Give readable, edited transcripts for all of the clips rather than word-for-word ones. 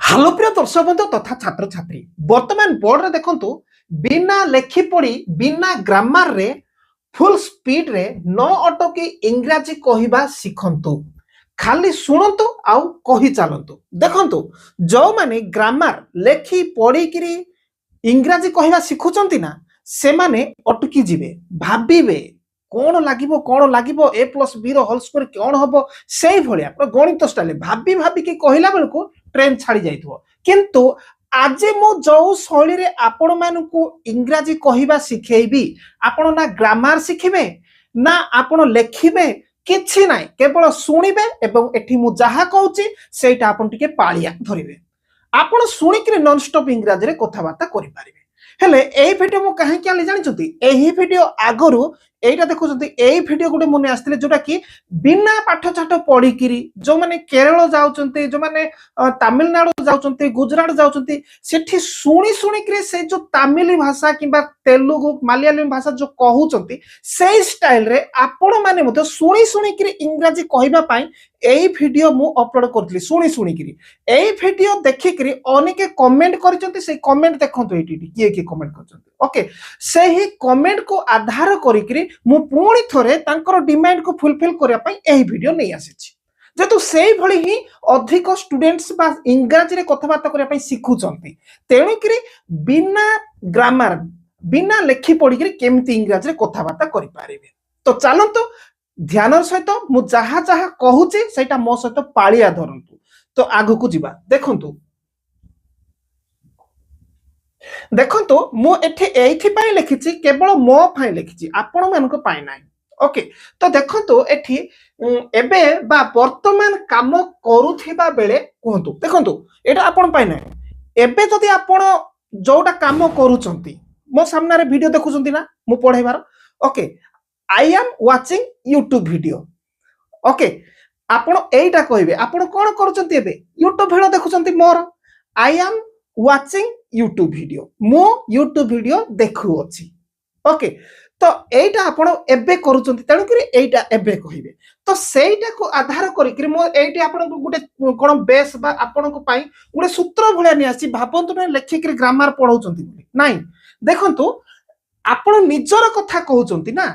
Hello प्रिय दर्शक बंधु तथा छात्र छात्री वर्तमान बोर्ड रे देखंतु बिना लेखि पड़ी बिना ग्रामर रे फुल स्पीड रे न अटकी इंग्राजी कहिबा सिखंतु खाली शुणंतु आउ कहि चलंतु देखंतु जो माने ग्रामर लेखि पड़ी किरी इंग्राजी कहिबा सिखुचंती ना से माने अटकी जिवे भाबिबे कौन लागिबो ए प्लस बी रो होल स्क्वायर कौन हबो सेही भलिया गणित स्टाइल भाबी भाबी के कहिला बेलको ट्रेन छाड़ी जाइथो किंतु आज मु जो शैली रे आपण मानकु इंग्राजी कहिबा सिखेइबी आपण ना ग्रामर सिखिबे ना आपण लेखिबे किछि नाही केवल सुनिबे एवं एठी मु जहा कहूची सेटा आपण टिके पाळिया धरिबे आपण सुनिकरी नॉन स्टॉप इंग्राजी रे कथाबार्ता करि पारिबे हेले एही वीडियो मु काहे के आली जानिछथि एही वीडियो आगरु एटा देखुछथि एही वीडियो गुटे मने आस्थिले जोटा कि बिना पाठ छाठ पढी किरी जो माने केरल जाउचंती जो माने तमिलनाडु जाउचंती गुजरात जाउचंती सेठी सुनी सुनी करे से जो तमिली भाषा किबा तेलुगु मलयालम भाषा जो कहउचंती सेही स्टाइल रे आपण माने मते सुनी सुनी करे इंग्रजी कहिबा पई एही वीडियो मु अपलोड करथली सुनी सुनी करी एही वीडियो देखि करी अनेके कमेंट करिसंती से कमेंट देखंतु एटी किए के कमेंट करसंती ओके सेही कमेंट को आधार करी करी मु पुणी थोरे तांकर डिमांड को फुलफिल करिया पई एही वीडियो नै आसीछि जेतु सेही भली ही अधिक स्टूडेंट्स बा इंग्रजी रे कथाबार्ता करिया पई सिखुचंती तेणु करी बिना ग्रामर बिना लेखि पढी करी केमती इंग्रजी रे कथाबार्ता करि पारिबे तो चलंतु ध्यान सहित मु जहा जहा कहूची सेटा मो सहित पाळिया धरंतु तो आगु को जिबा देखंतु देखंतु मु एठी एथि पई लिखिछि केवल मो पई लिखिछि आपण मानको पई नाही ओके तो देखंतु एठी एबे बा वर्तमान काम करूथिबा बेले कहंतु देखंतु एटा आपण पई नाही एबे जदि आपण जोटा काम करूचंती मो सामने रे वीडियो देखुचंती ना मु पढाइबार okay I am watching YouTube video okay आपण एटा कहिबे आपण कोन करूचंती एबे यूट्यूब वीडियो देखुचंती मोर I am watching YouTube video मो यूट्यूब वीडियो देखु अछि ओके तो एटा आपण एबे करूचंती तेणु करी एटा एबे कहिबे तो सेटा को आधार करी करी मो एटी आपण गुटे कोन बेस बा आपण को पई गुटे सूत्र भलिया नि आसी भाबंतु ने लेखि करी ग्रामर पढौचंती नाही देखंतु आपण निजर कथा कहउचंती ना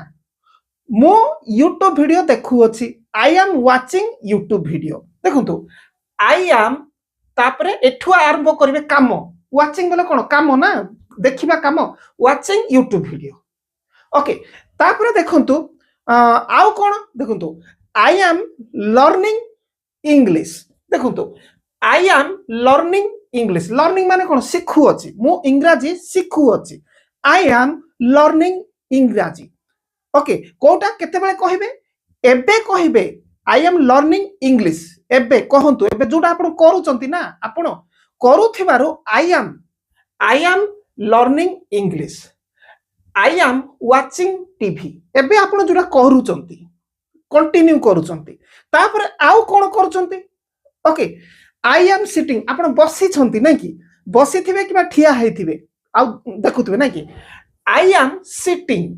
मो यूट्यूब वीडियो देखु अछि आई एम वाचिंग यूट्यूब वीडियो देखंतु आई एम तापरे एठु आरंभ करिवे काम वाचिंग बोले कोन काम ना देखिबा काम वाचिंग यूट्यूब वीडियो ओके तापरे देखंतु आउ कोन देखंतु आई एम लर्निंग इंग्लिश देखंतु आई एम लर्निंग इंग्लिश लर्निंग माने कोन सिखु अछि मु इंग्रजी सिखु अछि आई एम लर्निंग इंग्रजी ओके कोटा केते बेले कहिबे एबे कहिबे आई एम लर्निंग इंग्लिश एबे कहंतु एबे जोटा आपण करूचंती ना आपण करूथिबारो I am learning English I am watching TV एबे आपण जोटा करूचंती कंटिन्यू करूचंती तापर आउ कोन करूचंती ओके आई एम सिटिंग आपण बसी छंती नै कि बसी थिबे किबा ठिया हेथिबे आउ देखुथिबे नै कि आई एम सिटिंग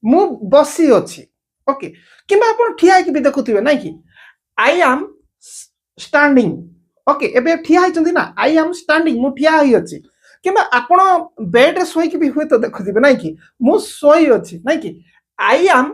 मु बसी अछि ओके किबा आपण ठिया कि भी देखुथिबे नै कि आई एम स्टैंडिंग ओके एबे ठिया हिचंती ना आई एम स्टैंडिंग मु ठिया होई अछि किबा आपण बेड रे सोई कि भी हुए तो देखुथिबे नै कि मु सोई अछि नै कि आई एम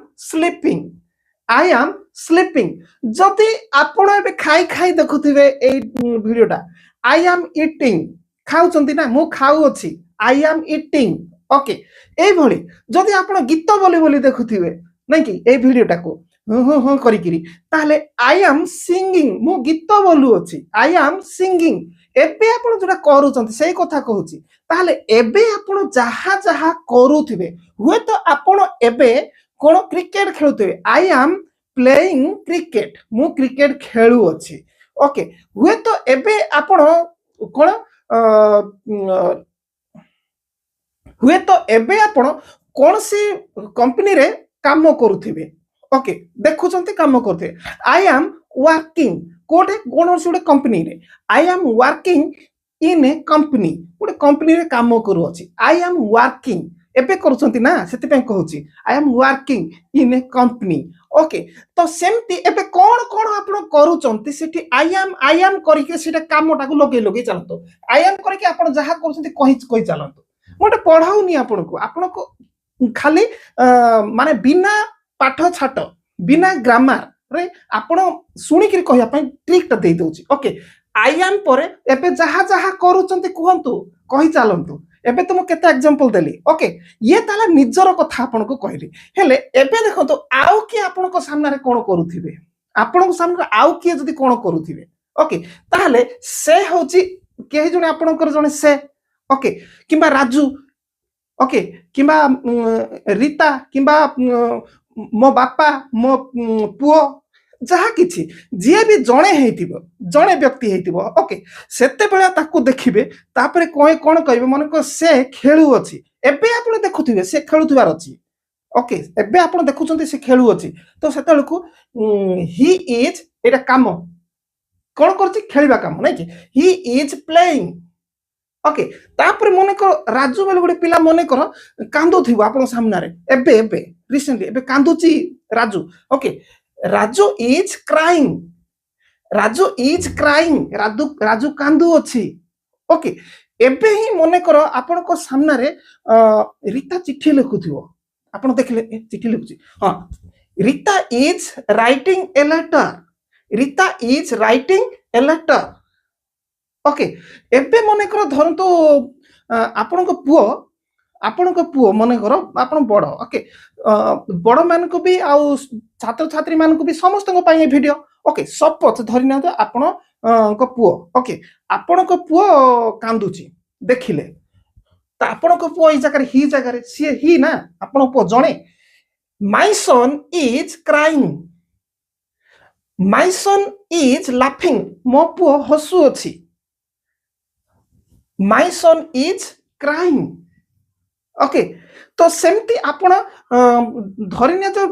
स्लीपिंग जति आपण एबे खाई खाई देखुथिबे ए वीडियोटा आई एम ईटिंग खाउचंती ना मु खाउ अछि आई एम ईटिंग ओके ए भली जदि आपण गीत बोली बोली देखुथिबे नै कि ए वीडियोटा को हो करी किरी ताले आई एम सिंगिंग मु गीत बोलु अछि आई एम सिंगिंग एबे आपण जोटा करूचंती सेही कथा कहूची ताले एबे आपण जहा जहा करूथिबे हुए तो आपण एबे कोन क्रिकेट खेलुथिबे आई एम प्लेइंग क्रिकेट मु क्रिकेट खेलु अछि ओके हुए तो एबे आपण कोन हुए तो एबे आपण कोन सी कंपनी रे काम करूथिबे ओके देखुचंती काम करथे आई एम वर्किंग कोटे कोन सी कंपनी रे आई am working in a company गोटे कंपनी रे काम करू अछि आई एम वर्किंग एबे करूछंती ना सेति कहूची I am working in a company okay तो सेमती एबे कोन कोन आपण करूछंती सेठी आई एम करके सेटा कामटा को लगे लगे चलतो आई एम करके आपण जहा करूछंती कहि चलतो मोटे पढाउनी आपण को खाली माने बिना पाठ छाट बिना ग्रामर रे आपण सुनी कि कहया पई ट्रिक ता दे दोची ओके आई एम परे एबे जहा जहा करूछंती कहंतु कहि चलंतु एबे तुम केते एग्जांपल देली ओके ये ताला निजर कथा आपन को कहली हेले एबे देखो तो आउ कि आपन को सामने रे कोन करूथिबे आपन को सामने आउ कि जदी कोन करूथिबे ओके ताले से होची केहि जने आपन कर जने से ओके किबा राजू ओके किबा रीता किबा मो बापा मो पुओ जहा किछि जे भी जणे हेतिबो जणे व्यक्ति हेतिबो ओके सेते बेला ताकू देखिबे तापरे कोय कोन कहबे मन को से खेलु अछि एबे आपण देखुथिबे से खेलुथिबार अछि ओके एबे आपण देखुचंती से खेलु अछि तो सेते लकू ही इज एटा काम कोन करछि खेलिबा काम नै कि ही इज प्लेइंग ओके तापर मने को राजू बेले गुडे पिला मने कर कांदो थिबो आपण सामने रे एबे एबे रिसेंटली एबे कांदुची Raju okay Raju is crying Raju is crying Raju कांदू अछि ओके एबे ही मने कर आपण को सामने रे रीता चिट्ठी लिखुथिबो आपण देखले चिट्ठी लिखुची हां Rita is writing a letter Rita is writing a letter okay एबे मने कर धरतो आपण को पुओ मने कर आपण बड़ ओके बड़ मान को भी आ छात्र छात्री मान को भी समस्त को पाए वीडियो ओके सपोज धरि ना आपण को पुओ ओके आपण को पुओ कांदुची देखिले त आपण को पुओ ई जगह रे सी ही ना आपण पुओ जणे my son is crying my son is laughing मो पुओ हसु अछि my son is crying okay तो सेमती आपण धरिने जो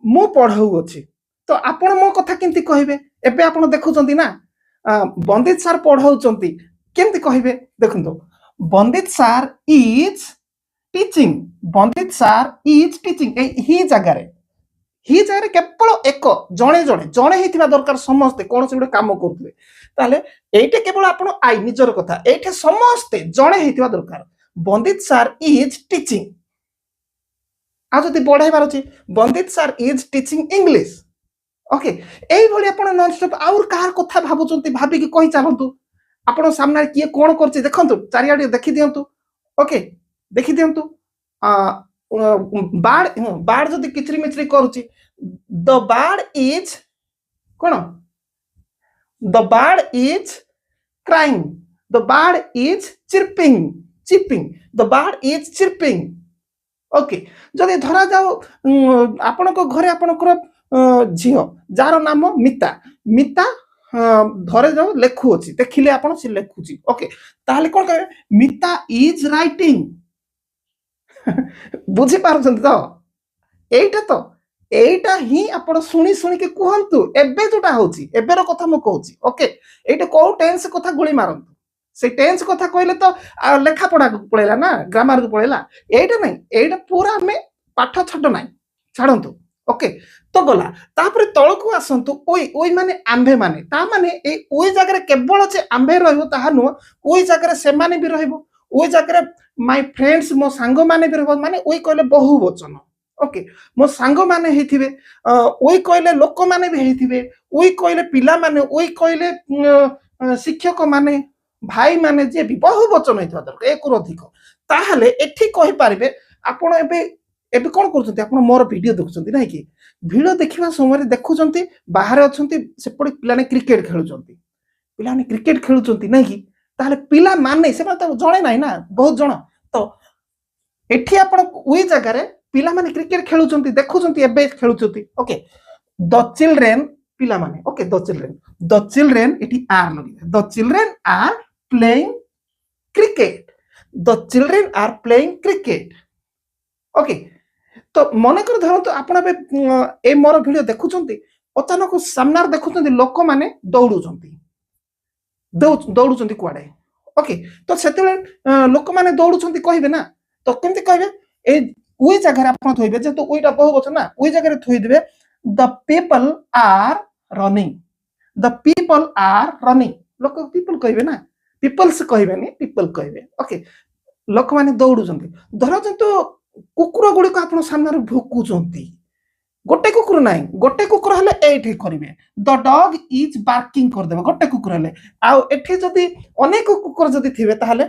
मु पढाउ अछि तो आपण मो कथा केमती कहबे एबे आपण देखुचंती ना बंदित सर पढाउचंती केमती कहबे देखंतो Bandit sir is teaching Bandit sir is teaching ही जगह रे केवल एक जणे जणे जणे हेतिबा दरकार समस्त कोन से गुडे काम करथबे ताले एइटे केवल आपण आई निजर कथा एइटे समस्त जणे हेतिबा दरकार बंदित सर इज टीचिंग आ जदि बढ़ाइबार अछि Bandit sir is teaching English okay एई भली आपण नॉन स्टॉप आउर कार कथा भाबुचंती भाबी कि कहि चालंतु आपण सामने किए कोन करछि देखंतु चारियाडी देखि दियंतु ओके देखि दियंतु बाड़ जदि किचरी मिचरी करूछि द बाड़ इज कोन द बाड़ इज क्राइंग द बाड़ इज चिपिंग द बाड़ इज चिपिंग ओके जदि धरा जाओ आपण को घरे आपण को झियो जार नाम मिता मिता धरे जाओ लेखु अछि देखिले आपण से लेखुची ओके ताले कोन कहे मिता इज राइटिंग बुझी पारछंती तो एइटा ही आपण सुनी सुनी के कहंतु एबे जोटा होची एबेर कथा म कहूची ओके एइटा को टेंस कथा गुली मारंतु से टेंस कथा कहले तो लेखा पढ़ा को पळेला ना ग्रामर को पळेला एइटा नै एइटा पूरा में पाठ छड नै छाडंतु ओके तो गला तापर तळको आसंतु ओई माने आंभे माने ता माने ए ओई जगह रे केवल जे आंभे रहबो ताहा नो ओई जगह रे से माने भी रहबो ओई जगह रे माय फ्रेंड्स मो सांग माने भी रहबो माने ओई कहले बहुवचन ओके मो सांग माने हेथिबे ओई कहले लोक माने भी हेथिबे ओई कहले पिला माने ओई कहले शिक्षक माने भाई माने जे भी बहुवचन हेथिबा दरकार एक रु अधिक ताहाले एठी कहि पारिबे आपण एबे कोन करछंती आपण मोर वीडियो देखुछंती नै कि वीडियो देखिबा समय देखुछंती बाहर अछंती सेपडी पिलाने क्रिकेट खेलुछंती पिलाने क्रिकेट खेलुछंती नै कि ताहाले पिला माने से तो जणे नै ना बहुत जण तो एठी आपण ओई जगह रे पिला माने क्रिकेट खेलुछंती देखुछंती एबे खेलुछंती ओके द चिल्ड्रेन पिला माने ओके द चिल्ड्रेन एठी आर लगी the children are playing cricket the children are playing cricket okay तो मन कर धरत आपण ए मोर वीडियो देखुछंती अचानक सामनार देखुछंती लोक माने दौड़ुछंती कुआडे ओके तो सेते लोक माने दौड़ुछंती कहिबे ना तो केमती कहबे ए उई जगह आपण थोइबे जेतु उईटा बहुवचन ना उई जगह थोइ देबे the people are running the people are running लोक पीपल कहबे ना पीपल्स कहबेनी पीपल कहबे ओके लोक माने दौड़ुचंती धर जंतु कुकुर गुडी को आपण सामने भुकुचंती गोटे कुकुर नाही गोटे कुकुर हले एठी करिवे द डॉग इज बार्किंग कर देबे गोटे कुकुर हले आ एठी जदी अनेक कुकुर जदी थिबे ताहले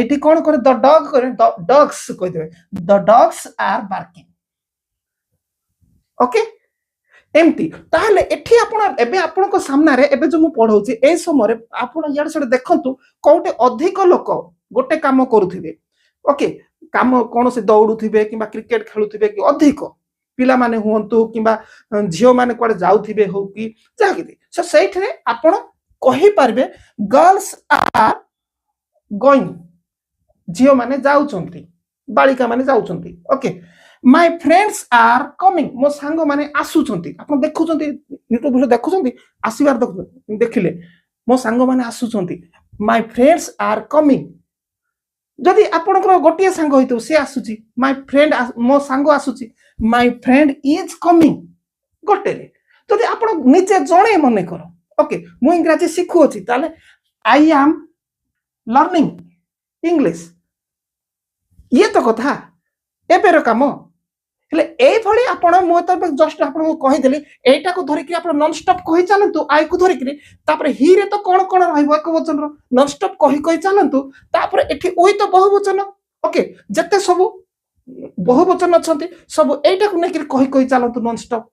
एठी कोन करे द डॉग करे द डॉग्स कह देबे the dogs are barking okay एमती ताहले एठी आपण एबे आपण को सामना रे एबे जो मु पढौची ए समय आपण यार सडे देखंतु कोटे अधिक लोक गोटे काम करूथिबे ओके काम कोन से दौड़ुथिबे किबा क्रिकेट खेलुथिबे कि अधिक पिला माने हुंतु किबा झियो माने कोडे जाउथिबे हो कि जाहि सो सेठरे आपण कहि पारबे गर्ल्स आर गोइंग झियो माने जाउचंती बालिका माने जाउचंती okay my friends are coming मो सांग माने आसुचंती आपण देखुचंती यूट्यूब वीडियो देखुचंती आसीबार देखिले मो सांग माने आसुचंती माय फ्रेंड्स आर कमिंग जदि आपणकर गोटे सांग होइतो से आसुची माय फ्रेंड मो सांग आसुची माय फ्रेंड इज कमिंग गोटे रे जदि आपण निजे जणे मने करो ओके मु इंग्रजी सिखु अछि ताले आई एम लर्निंग इंग्लिश ये तो कथा एबेर काम हेले एई भली आपण मु त जस्ट आपण को कहि देली एटा को धरि कि आपण नॉन स्टॉप कहि चलंतु आई को धरि कि तापर ही रे तो कोन कोन रहइबो एक वचन रो नॉन स्टॉप कहि चलंतु तापर एठी ओई तो बहुवचन ओके जत्ते सब बहुवचन अछंती सब एटा को नेकि कहि चलंतु नॉन स्टॉप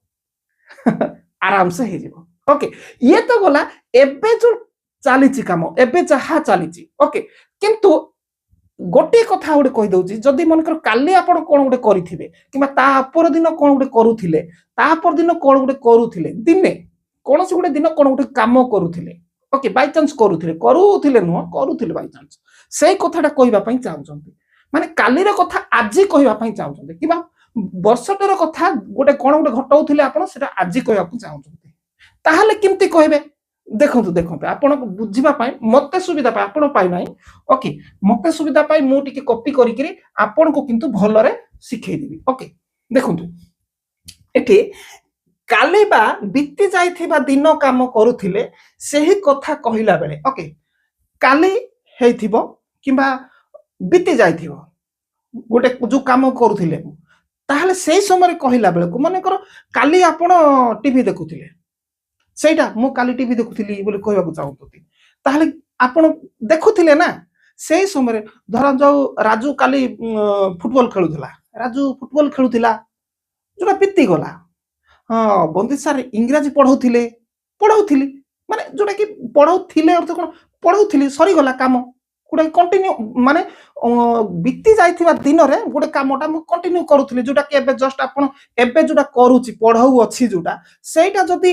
आराम से हे जिवो ओके ये तो गला एबे जो चालीची काम एबे जहा चालीची ओके किंतु गोटे कथा गोटे कहि दउची जदि मनकर काली आपण कोन गोटे करिथिबे किबा ता अपर दिन कोन गोटे करूथिले ता अपर दिन कोन गोटे करूथिले दिने कोनसे गोटे दिन कोन गोटे काम करूथिले ओके बाय चांस करूथिले नो करूथिले बाय चांस सेही कथाटा कहिबा पई चाहउचंती माने कालीर कथा आजि कहिबा पई चाहउचंती किबा वर्षटर कथा गोटे कोन गोटे घटौथिले आपण सेटा आजि कहिबा पई चाहउचंती ताहाले किमती कहिबे देखंतु देखंतु आपण बुझिबा पाई मते सुविधा पाई आपण पाई नाही ओके मते सुविधा पाई मु टिके कॉपी करी करी आपण को किंतु भलो रे सिखै दिबी ओके देखंतु एठी काली बा बीती जाइथिबा दिन काम करूथिले सेही कथा कहिला बेले ओके काली हेइथिबो किबा बीती जाइथिबो गोटे जो काम करूथिले ताहले सेही समय कहिला बेले को माने करो काली आपण टीवी देखुथिले सेटा मु काली टीवी देखुथिली बोले कहबा को चाहूतती ताहले आपण देखुथिले ना सेही समय धर जाऊ राजू काली फुटबॉल खेलुथिला राजू फुटबॉल खेलुथिला जोटा पित्ती गला हां बंदी सर इंग्रजी पढौथिली माने जोटा कि पढौथिले अर्थ कोन पढौथिली सरी गला काम गोटे कंटिन्यू माने बीती जाइथिबा दिन रे गोटे कामटा मु कंटिन्यू करूथिली जोटा कि एबे जस्ट आपण एबे जोटा करूची पढौ अछि जोटा सेटा जदी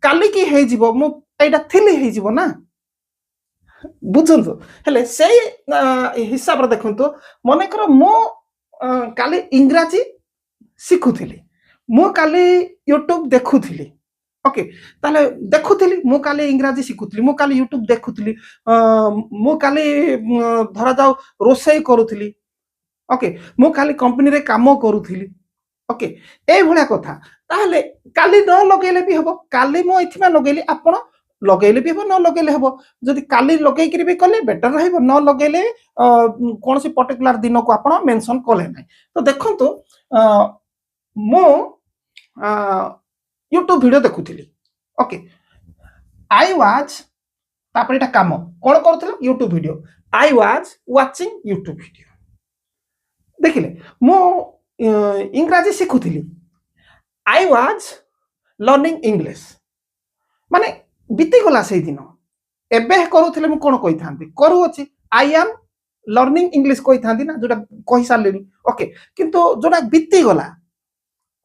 काली की हे जीवो मु एटा थिली हे जीवो ना बुझंतु हेले से हिसाब रे देखंतु मने कर मु काली इंग्रजी सिखुथिली मु काली यूट्यूब देखुथिली ओके ताले देखुथिली मु काली इंग्रजी सिखुथिली मु काली यूट्यूब देखुथिली मु काली धरा जाऊ रोसई करूथिली ओके मु काली कंपनी रे काम करूथिली ओके ए भलिया कथा ताहले काली न लगेले भी हबो काली मो इथिमा लगेली आपण लगेले भी हबो न लगेले हबो जदि काली लगेई करी भी कले बेटर रहबो न लगेले कोन से पर्टिकुलर दिन को आपण मेंशन कले नै तो देखंतु मो YouTube वीडियो देखुथिली ओके आई वाज तापर एटा काम कोन करथले YouTube video I was watching YouTube video देखिले मो इंग्रजी सिखुथिली आई वाज लर्निंग इंग्लिश माने बीती गला से दिन एबे करूथिले मु कोन कहि थांती करू अछि आई एम लर्निंग इंग्लिश कहि थांती ना जोटा कहि सारलेनी ओके किंतु जोटा बीती गला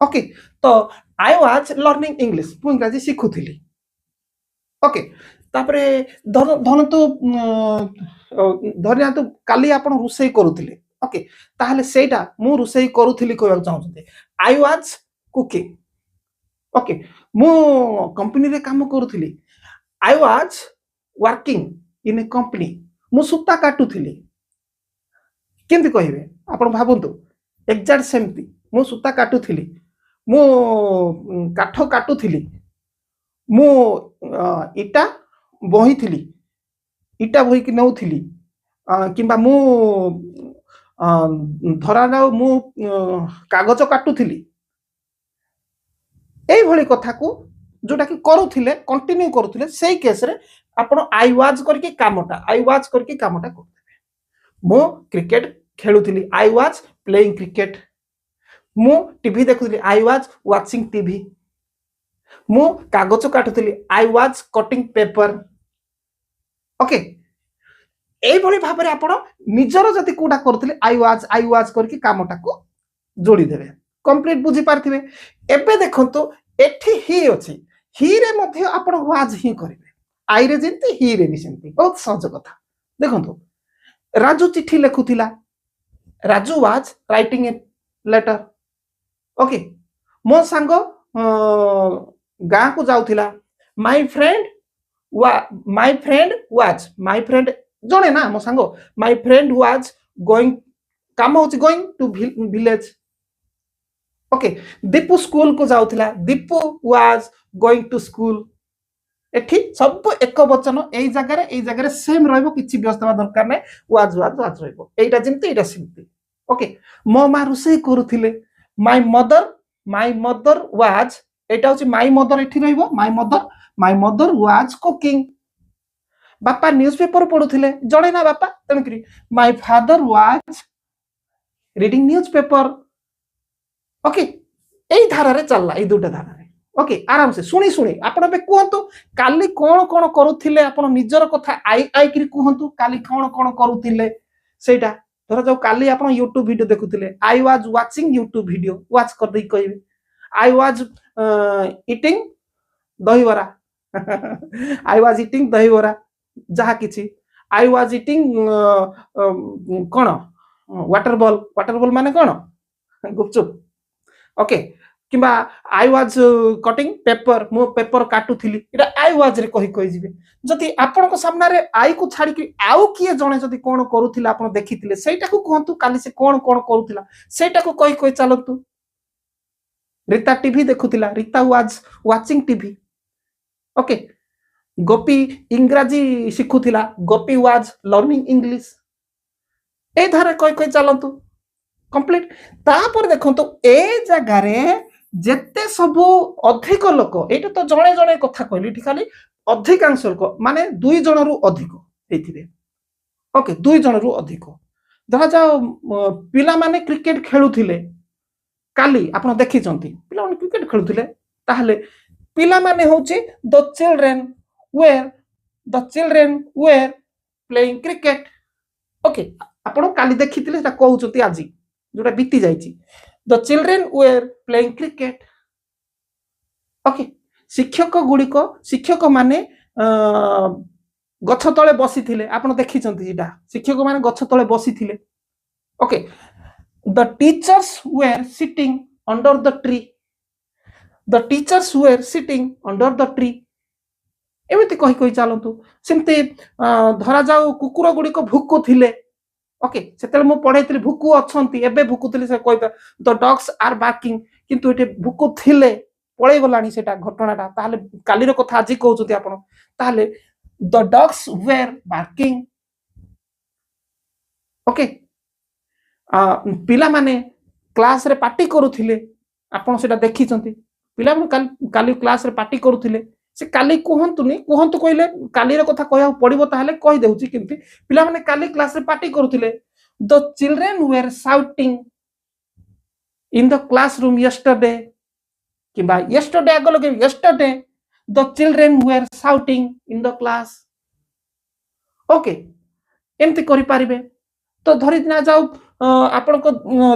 ओके तो आई वाज लर्निंग इंग्लिश मु इंग्रजी सिखुथिली ओके तापरे धन तो धरिया तो काली आपण रुसई करूथिले ओके ताहले सेटा मु रुसई करूथिली कहबा चाहउछते आई वाज कुकिंग ओके मु कंपनी रे काम करूथिली I was working in a company मु सुता काटुथिली केमती कहबे आपण भाबंतु एक्जाक्ट सेमती मु सूता काटुथिली मु काठ काटुथिली मु इटा बहिथिली इटा बही कि नौथिली किंबा मु धरा जाऊ मु कागज काटुथिली এই ভଳି কথাକୁ जोटा कि करूथिले कंटिन्यू करूथिले सेही केस रे आपण आई वाज करके कामटा करदेबे मु क्रिकेट खेलुथिली आई वाज प्लेइंग क्रिकेट मु टीवी देखुथिली आई वाज वाचिंग टीवी मु कागज काटुथिली I was cutting paper okay এই ভଳି ভাବରେ ଆପଣ ନିଜର ଯଦି कोडा କରୁଥିଲେ आई वाज करके कामटा को जोड़ी देबे कंप्लीट बुझी पारथिबे एबे देखंतु एठी ही अछि ही रे मध्ये आपण वाज ही करिवे आई रे जेंती ही रे भी सेंती बहुत सहज कथा देखंतु राजू चिट्ठी लिखुथिला Raju was writing a letter okay मो सांग गाँ को जाउथिला माय फ्रेंड वाज जणे ना मो सांग माय फ्रेंड वाज गोइंग काम होची going to village okay Deepu school को जाउथिला Deepu was going to school एठी सब एक वचन एई जगह रे सेम रहबो किछि व्यस्त बा दरकार नै वाज रहबो एटा जिंती एटा सिंती ओके मो मा रुसई करूथिले माय मदर वाज एटा होची माय मदर एठी रहबो माय मदर वाज कुकिंग बापा न्यूज़पेपर पढुथिले जणे ना बापा तणकरी my father was reading newspaper okay एई धारा रे चलला एई दुटा धारा रे ओके आराम से सुनी सुनी आपण बे कहंतु काली कोन कोन करूथिले आपण निजर कथा आई करी कहंतु काली कोन कोन करूथिले सेटा धरा जाऊ काली आपण YouTube वीडियो देखुथिले I was watching YouTube video watch कर दई कहबे I was eating dahivada I was eating dahivada जहा किछि आई वाज ईटिंग कोन वाटर बॉल माने कोन गुपचुप ओके किंबा आई वाज कटिंग पेपर मो पेपर काटुथिली एटा आई वाज रे कहि जिवे जति आपण को सामना रे आई को छाडी कि आउ किए जणे जति कोन करूथिला आपण देखिथिले सेटा को कहंतु काली से कोन कोन करूथिला सेटा को कहि चलंतु रीता टीवी देखुथिला Rita was watching TV okay Gopi इंग्रजी शिखुथिला गोपी वाज लर्निंग इंग्लिश ए धारा कहि चलंतु कंप्लीट तापर देखंतु ए जगह रे जेते सबु अधिक लोक एटा तो जणे जणे कथा कहली ठीक खाली अधिकांश लोक माने 2 जण रु अधिक हेथिबे ओके 2 जण रु अधिक धरा जाओ पिला माने क्रिकेट खेलुथिले काली आपण देखि चंती पिला माने क्रिकेट खेलुथिले ताहले पिला माने होची the children were playing cricket okay आपण काली देखिथिले ता कहउचती आजी जोटा बीती जाइछि the children were playing cricket okay शिक्षक माने गछ तळे बसी थिले आपण देखि चंती जिटा शिक्षक माने गछ तळे बसी थिले okay the teachers were sitting under the tree एमिति कहि चलंतु सेमते धरा जाऊ कुकुर गुडी को भुकु थिले ओके सेतेले मु पढैतली भुकु अछंती एबे भुकुतली से कहबा द डॉग्स आर बार्किंग किंतु एटे भुकु थिले पळै गलानी सेटा घटनाटा ताले काली रो कथा आजि कहउछथि आपण ताले the dogs were barking okay पिला माने क्लास रे पार्टी करूथिले आपण सेटा देखिचंती पिला माने काली क्लास रे पार्टी करूथिले से काली कहतु कहले काली रो कथा कहया पड़िबो ताहले कहि देउची किंतु पिला माने काली क्लास रे पार्टी करूथिले the children were shouting in the classroom yesterday किंबा यस्टरडे आगो लगे yesterday the children were shouting in the class okay एमती करि पारिबे तो धरि ना जाऊ आपण को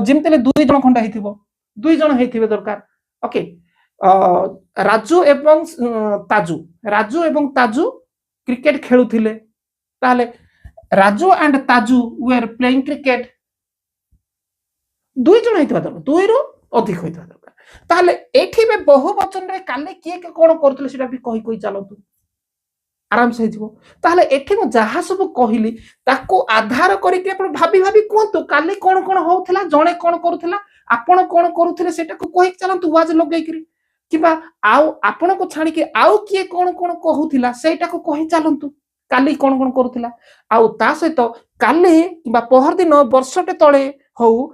जिमतेले 2 जण खंडा हेथिबो 2 जण हेथिबे दरकार ओके राजू एवं ताजू क्रिकेट खेलुथिले ताले Raju and Taju were playing cricket 2 जण हेतिबा दरकार 2 रु अधिक हेतिबा दरकार ताले एठी बे बहु वचन रे काले किए के कोन करथले सेटा भी कहि चलतु आराम से हो ताहले एठी मु जहा सब कहली ताको आधार करके आपण भाबी भाबी कोंतु काली कोन कोन होउथला जणे कोन करूथला आपण कोन करूथले सेटा को कहि चलंतु वाज लगै करी किबा आउ आपण को छाडी के आउ किए कोन कोन कहूथिला सेटा को कहि चलंतु काली कोन कोन करूथला आउ ता सहित काली किबा पहर दिन वर्षटे तळे होउ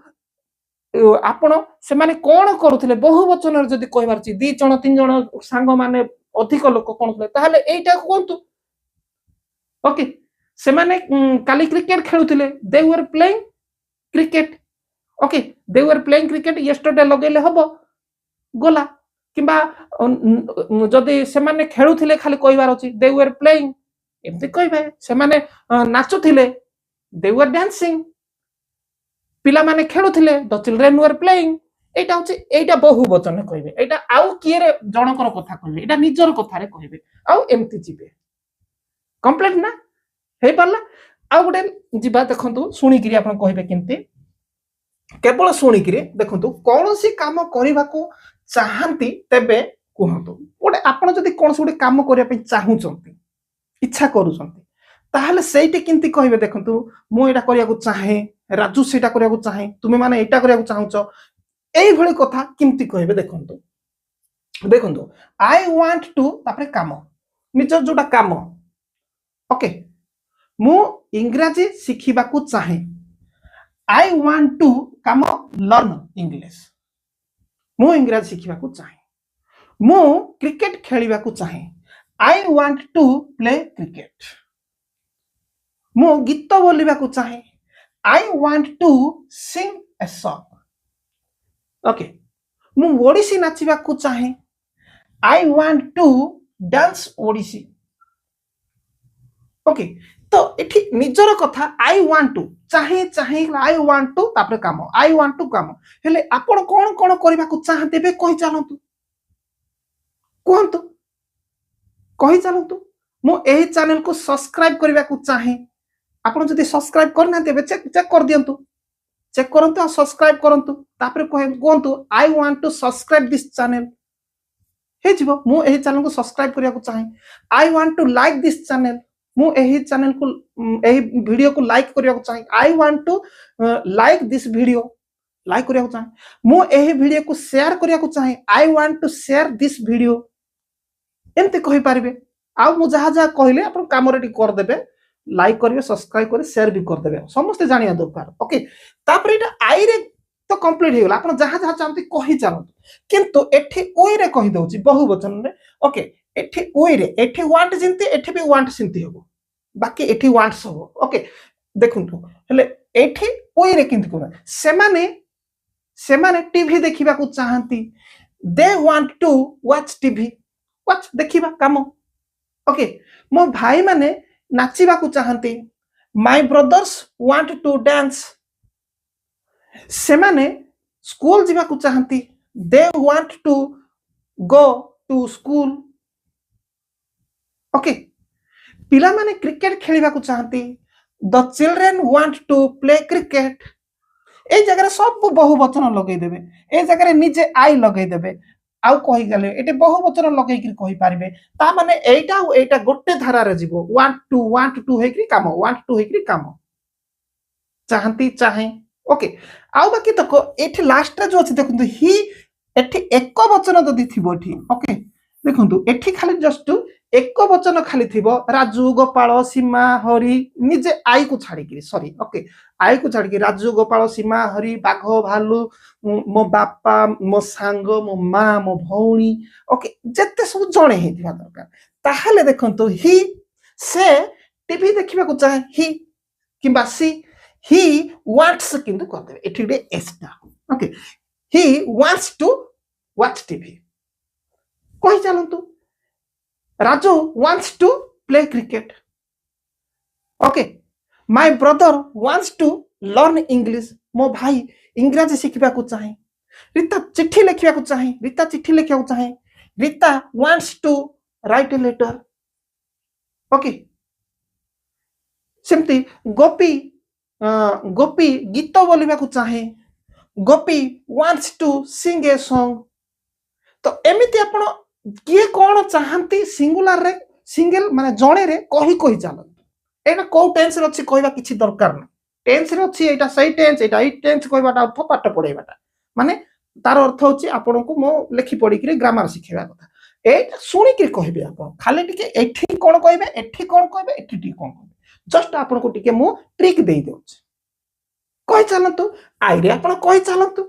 आपण से माने कोन करूथले बहु वचन जदी कहबार छि दी जण तीन जण सांग माने अधिक लोक कोन थले ताहले एटा कोंतु ओके से माने काली क्रिकेट खेलुथिले they were playing cricket okay they were playing cricket yesterday लगेले हबो गोला किबा जदी से माने खेलुथिले खाली कहबार अछि दे वर प्लेइंग एमते कहबे से माने नाचुथिले दे वर डांसिंग पिला माने खेलुथिले द चिल्ड्रेन वर प्लेइंग एटा होछि एटा बहु वचन कहबे एटा आउ किए रे जनकर कथा कहबे एटा निजर कथा रे कहबे आउ एमति जिबे कंप्लीट ना हे परला आ गोटे जिबा देखंतु सुनी किरी आपण कहबे केमते केवल सुनी किरी देखंतु कोनोसी काम करिबा को चाहंती तेबे कहंतु गोटे आपण जदी कोनोसी गोटे काम करिया पे चाहूचंती इच्छा करूचंती ताहले सेठी किंती कहबे देखंतु मु एटा करिया को चाहे राजू सेटा करिया को चाहे तुमे माने एटा करिया को चाहूचो एई भली कथा किंती कहबे देखंतु देखंतु आई वांट टू तापरे काम निजर जोटा काम ओके मु इंग्रजी शिखिबा को चाहे आई वांट टू काम लर्न इंग्लिश मु इंग्रजी शिखिबा को चाहे मु क्रिकेट खेलिबा को चाहे I want to play cricket मु गीत बोलिबा को चाहे I want to sing a song okay मु ओडिसी नाचिबा को चाहे I want to dance Odissi okay तो एठी निजर कथा आई वांट टू चाहे चाहे आई वांट टू तापर काम आई वांट टू काम हेले आपण कोन कोन करबा को चाहते बे कहि चलंतु कोहंतु कहि चलंतु मु एही चैनल को सब्सक्राइब करबा को चाहे आपण जदी सब्सक्राइब करना तेबे चेक चेक कर दियंतु चेक करंतु आ सब्सक्राइब करंतु तापर कहंतु I want to subscribe this channel हे जिवो मु एही चैनल को सब्सक्राइब करिया को चाहे I want to like this channel मु एही चैनल को एही वीडियो को लाइक करिया को चाहे I want to like this video like करिया को चाहे मु एही वीडियो को शेयर करिया को चाहे I want to share this video एमते कहि पारिबे आ मु जहा जहा कहले आपण काम रेडी कर देबे लाइक करिवे सब्सक्राइब करे शेयर भी कर देबे समस्त जानिया दरकार ओके तापर एटा आई रे तो कंप्लीट हो गला आपण जहा जहा चाहते कहि चलंतु किंतु एठी ओई रे कहि दउची बहु वचन रे ओके एठी ओई रे एठी वांट जिंती एठी भी वांट सिंती होबो बाकी एठी वांट्स होबो ओके देखुंतु हेले एठी ओई रे किंतु कोना सेमाने टीवी देखिबा को चाहंती they want to watch TV watch देखिबा काम ओके मो भाई माने नाचिबा को चाहंती my brothers want to dance सेमाने स्कूल जीवा को चाहंती they want to go to school okay पिला माने क्रिकेट खेलिबा को चाहंती the children want to play cricket ए जगह सब बहु वचन लगै देबे ए जगह निजे आई लगै देबे आउ कहि गले एटे बहु वचन लगै कि कहि पारिबे ता माने एटा गोटे धारा रे जीवो वांट टू हे कि काम वांट टू हे कि काम चाहंती चाहे ओके आउ बाकी तक एठी लास्ट रे जो अछि देखंतु ही एठी एक वचन जदी थिबो एठी ओके देखंतु एठी खाली जस्ट एक वचन खाली थिबो राजू गोपाल सीमा हरि निजे आई को छाडी कि सॉरी ओके आई को छाडी कि राजू गोपाल सीमा हरि बाघ भालू मो बापा मो सांग मो मां मो भौणी ओके जत्ते सब जणे हेतिबा दरकार ताहाले देखंतु ही से टीवी देखिबा को चाहे ही किबा सी he wants किंतु कर देबे एठी डे एस्टा okay he wants to watch tv कहि चलंतु Raju wants to play cricket okay my brother wants to learn english मो भाई इंग्रजी सिखिबा को चाहे रीता चिट्ठी लिखिबा को चाहे रीता चिट्ठी लिखिबा को चाहे Rita wants to write a letter okay सेमती गोपी गीत बोलिबा को चाहे Gopi wants to sing a song तो एमिति आपण किए कोन चाहंती सिंगुलर रे सिंगल माने जणे रे कही चलतु एटा को टेंस रे अछि कहबा किछि दरकार ना टेंस रे अछि एटा सही टेंस एटा ई टेंस कहबाटा अर्थ पाठ पढेबाटा माने तार अर्थ होछि आपन को मो लेखि पढी कि ग्रामर सिखेबा कथा एटा सुनी कि कहबे आपन खाली टिके एठी कोन कहबे एठी कोन कहबे एठी टिके कोन कहबे जस्ट आपन को टिके मो ट्रिक देई देउछि कहि चलतु आई रे आपन कहि चलतु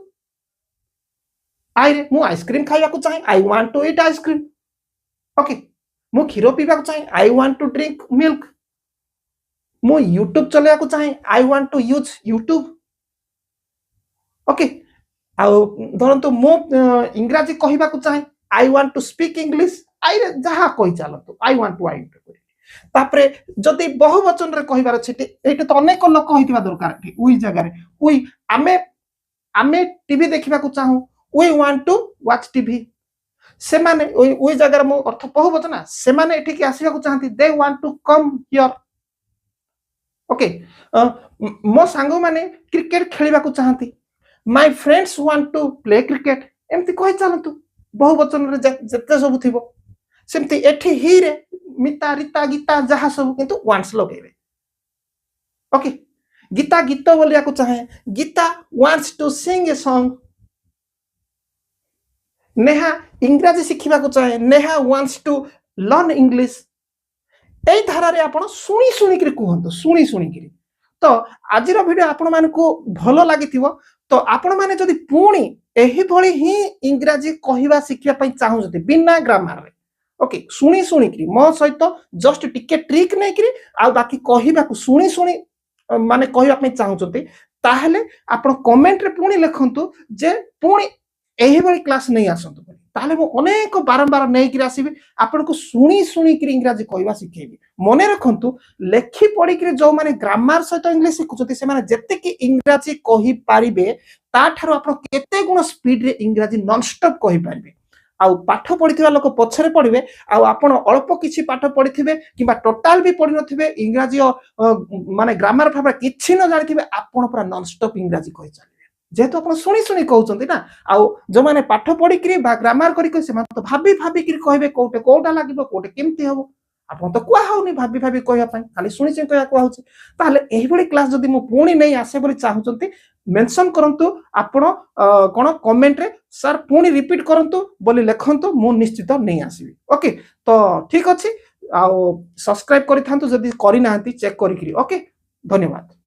आई रे मु आइसक्रीम खाइबा को चाहे I want to eat ice cream okay मु खीरो पीबा को चाहे I want to drink milk मु यूट्यूब चलेबा को चाहे I want to use YouTube okay आउ धरंतु मु इंग्रजी कहबा को चाहे I want to speak English आई रे जहा कहि चलतु आई वांट टू तापरे जदि बहुवचन रे कहबार अछि एटे तो अनेक लोक कहितबा दरकार उई जगह रे उई आमे आमे टीवी देखिबा को चाहू we want to watch TV से माने ओई जगह मो अर्थ बहुवचन ना से माने एठी के आसीबा को चाहती they want to come here okay मो सांगो माने क्रिकेट खेलिबा को चाहती my friends want to play cricket एमती कहि चलतु बहुवचन रे जते सब थिबो सेमती एठी ही रे मिता रिता गीता जहा सब किंतु वांट्स लगेबे ओके गीता गीत बोलिया को चाहे Gita wants to sing a song Neha इंग्रजी शिखिबा को चाहे Neha wants to learn English ए धारा रे आपण सुनी सुनी कि कहंतो सुनी सुनी कि तो आजिर वीडियो आपण मान को भलो लागिथिबो तो आपण माने जदि पुणी एही भली ही इंग्रजी कहिबा शिखिबा पई चाहू जदि बिना ग्रामर रे ओके सुनी सुनी कि मो सहित जस्ट टिके ट्रिक नै कि आ बाकी कहिबा को सुनी सुनी माने कहिबा पई चाहू जदि ताहले आपण कमेंट रे पुणी लिखंतु जे पुणी एही भली क्लास नै आसंतु ताहले मो अनेक बारंबार नै कि आसीबे आपण को सुनी सुनी कि इंग्रजी कहिबा शिखेबी मने रखंतु लेखि पढी कि जो माने ग्रामर सहित इंग्लिश शिखुचती से माने जत्ते कि इंग्रजी कहि पारिबे ता ठारो आपण केते गुण स्पीड रे इंग्रजी नॉन स्टॉप कहि पारिबे आउ पाठ पढिथिबा लोक पछरे पढिबे आउ आपण अल्प किछि पाठ पढिथिबे किबा टोटल भी पढि नथिबे इंग्रजी माने ग्रामर भाबा किछि न जानिथिबे आपण पूरा नॉन स्टॉप इंग्रजी कहि चलिबे जेहेतु आपण सुनी सुनी कहउचंती ना आउ जो माने पाठ पढि कि बा ग्रामर करि से माने तो भाबी भाबी कि कहबे कोटे कोटा लागिबो कोटे केमती हबो आपण तो कुआ होनी भाबी भाबी कहया पई खाली सुनी सुनी कहया कुआ होची ताले एही बडी क्लास जदी मो पुणी नै आसे बोली चाहुचंती मेंशन करंतु आपण कोन कमेंट रे सर पुणी रिपीट करंतु बोली लेखंतु मो निश्चित नै आसीबी ओके तो ठीक अछि आ सब्सक्राइब करि थांतु जदी करि नाहंती चेक करि ओके धन्यवाद।